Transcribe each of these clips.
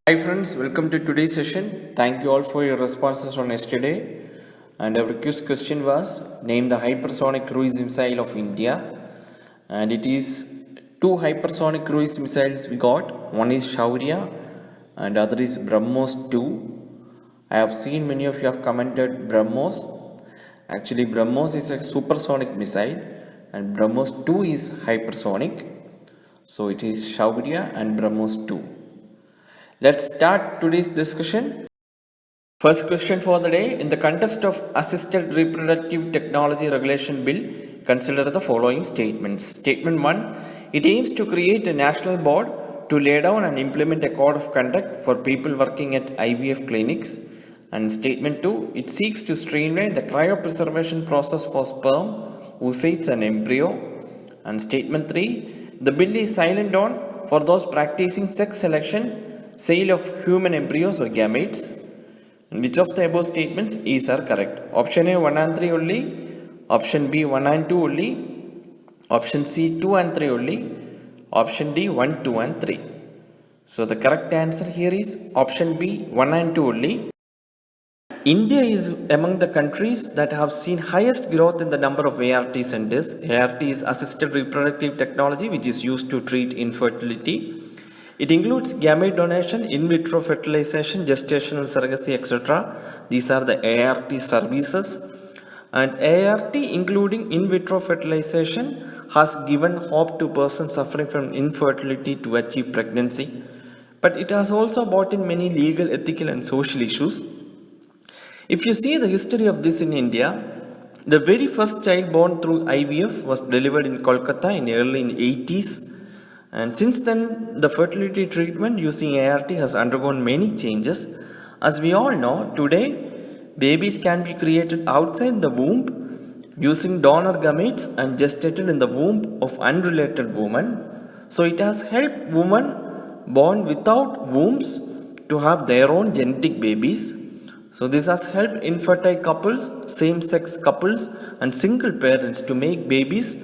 Hi friends, welcome to today's session. Thank you all for your responses on yesterday. And our quiz question was, name the hypersonic cruise missile of India. And it is two hypersonic cruise missiles we got. One is Shaurya and other is BrahMos 2. I have seen many of you have commented BrahMos. Actually BrahMos is a supersonic missile and BrahMos 2 is hypersonic. So it is Shaurya and BrahMos 2. Let's start today's discussion. First question for the day. In the context of Assisted Reproductive Technology Regulation Bill, consider the following statements. Statement 1. It aims to create a national board to lay down and implement a code of conduct for people working at IVF clinics. And statement 2. It seeks to streamline the cryo-preservation process for sperm, oocytes and embryo. And statement 3. The bill is silent on for those practicing sex selection, sale of human embryos or gametes. And which of the above statements is are correct? Option A 1 and 3 only, option B 1 and 2 only, option C 2 and 3 only, option D 1, 2 and 3. So the correct answer here is option B 1 and 2 only. India is among the countries that have seen highest growth in the number of ART centers. ART is assisted reproductive technology which is used to treat infertility. It includes gamete donation, in vitro fertilization, gestational surrogacy, etc. These are the ART services. And ART, including in vitro fertilization, has given hope to persons suffering from infertility to achieve pregnancy. But it has also brought in many legal, ethical, and social issues. If you see the history of this in India, the very first child born through IVF was delivered in Kolkata in early 80s. And since then, the fertility treatment using ART has undergone many changes. As we all know, today, babies can be created outside the womb using donor gametes and gestated in the womb of unrelated women. So it has helped women born without wombs to have their own genetic babies. So this has helped infertile couples, same-sex couples and single parents to make babies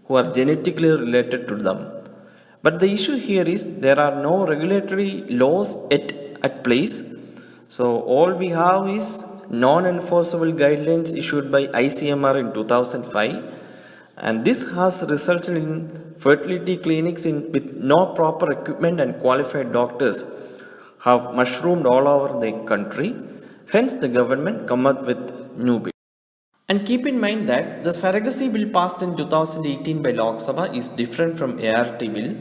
who are genetically related to them. But the issue here is there are no regulatory laws at place. So all we have is non-enforceable guidelines issued by ICMR in 2005. And this has resulted in fertility clinics with no proper equipment and qualified doctors have mushroomed all over the country. Hence the government come up with new bill. And keep in mind that the surrogacy bill passed in 2018 by Lok Sabha is different from ART bill.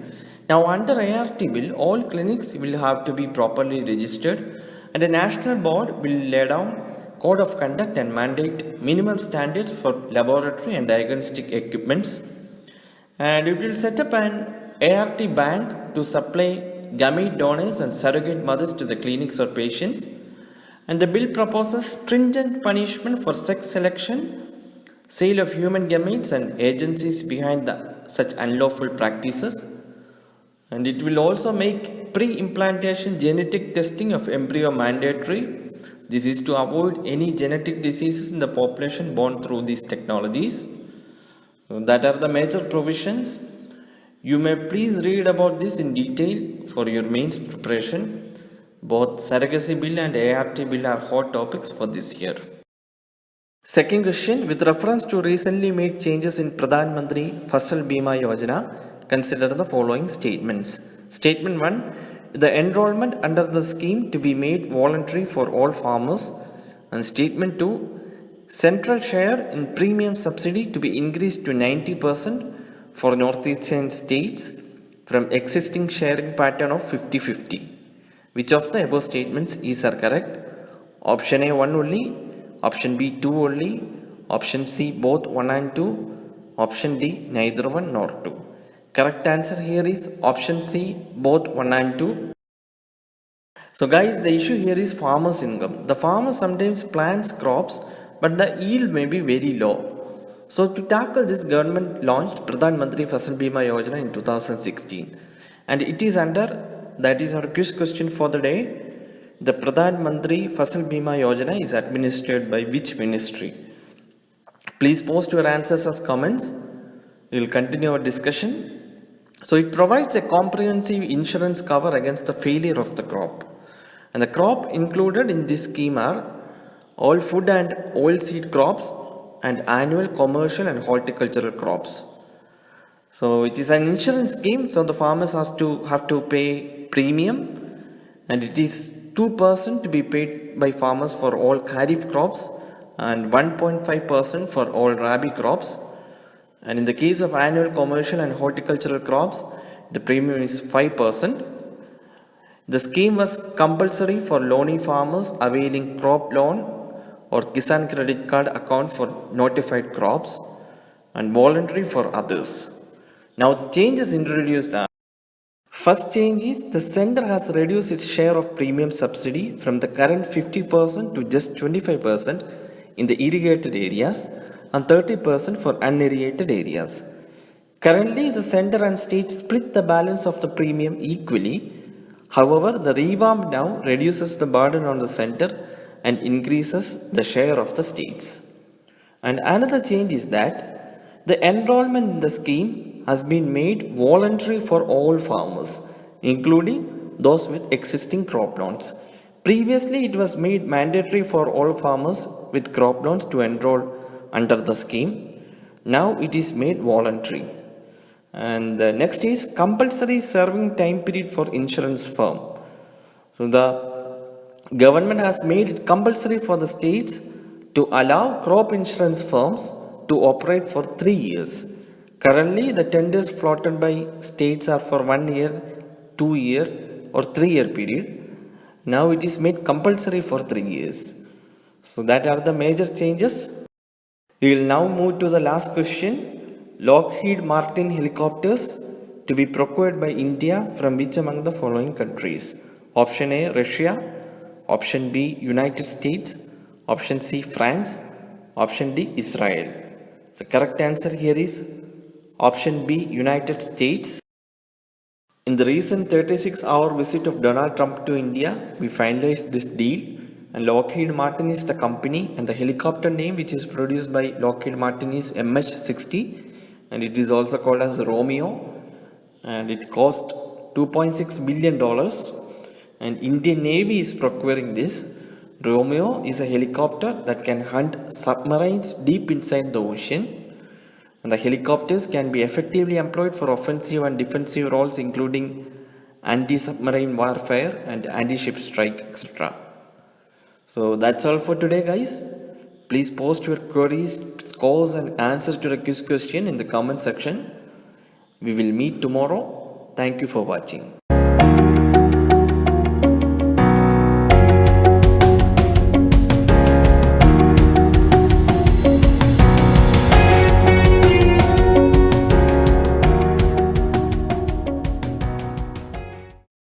Now under ART bill, all clinics will have to be properly registered and a national board will lay down code of conduct and mandate minimum standards for laboratory and diagnostic equipments. And it will set up an ART bank to supply gamete donors and surrogate mothers to the clinics or patients. And the bill proposes stringent punishment for sex selection, sale of human gametes and agencies behind such unlawful practices. And it will also make pre-implantation genetic testing of embryo mandatory. This is to avoid any genetic diseases in the population born through these technologies. So that are the major provisions. You may please read about this in detail for your mains preparation. Both surrogacy bill and ART bill are hot topics for this year. Second question, with reference to recently made changes in Pradhanmantri Fasal Bima Yojana, consider the following statements. Statement 1, the enrollment under the scheme to be made voluntary for all farmers. And statement 2, central share in premium subsidy to be increased to 90% for northeastern states from existing sharing pattern of 50-50. Which of the above statements is are correct? Option A 1 only, option B 2 only, option C both 1 and 2, option D neither 1 nor 2. Correct answer here is option C both 1 and 2. So guys, the issue here is farmers' income. The farmer sometimes plants crops but the yield may be very low. So to tackle this, government launched Pradhanmantri Fasal Bima Yojana in 2016 and it is under, that is our quiz question for the day. The Pradhanmantri Fasal Bima Yojana is administered by which ministry? Please post your answers as comments. We will continue our discussion. So it provides a comprehensive insurance cover against the failure of the crop. And the crop included in this scheme are all food and oilseed crops and annual commercial and horticultural crops. So it is an insurance scheme, so the farmers have to pay premium, and it is 2% to be paid by farmers for all kharif crops and 1.5% for all rabi crops. And in the case of annual commercial and horticultural crops, the premium is 5%. The scheme was compulsory for loanee farmers availing crop loan or Kisan credit card account for notified crops and voluntary for others. Now the changes introduced are: first change is the center has reduced its share of premium subsidy from the current 50% to just 25% in the irrigated areas and 30% for unirrigated areas. Currently, the center and state split the balance of the premium equally. However, the revamp now reduces the burden on the center and increases the share of the states. And another change is that the enrollment in the scheme has been made voluntary for all farmers, including those with existing crop loans. Previously, it was made mandatory for all farmers with crop loans to enroll under the scheme. Now it is made voluntary. And the next is compulsory serving time period for insurance firm. So the government has made it compulsory for the states to allow crop insurance firms to operate for 3 years. Currently, the tenders floated by states are for 1 year, 2 year or 3 year period. Now it is made compulsory for 3 years. So that are the major changes. We will now move to the last question. Lockheed Martin helicopters to be procured by India from which among the following countries? Option A, Russia. Option B, United States. Option C, France. Option D, Israel. So correct answer here is option B, United States. In the recent 36-hour visit of Donald Trump to India, we finalized this deal. And Lockheed Martin is the company, and the helicopter name which is produced by Lockheed Martin is MH-60, and it is also called as Romeo, and it cost $2.6 billion, and Indian Navy is procuring this. Romeo is a helicopter that can hunt submarines deep inside the ocean, and the helicopters can be effectively employed for offensive and defensive roles including anti-submarine warfare and anti-ship strike, etc. So that's all for today, guys. Please post your queries, scores and answers to the quiz question in the comment section. We will meet tomorrow. Thank you for watching.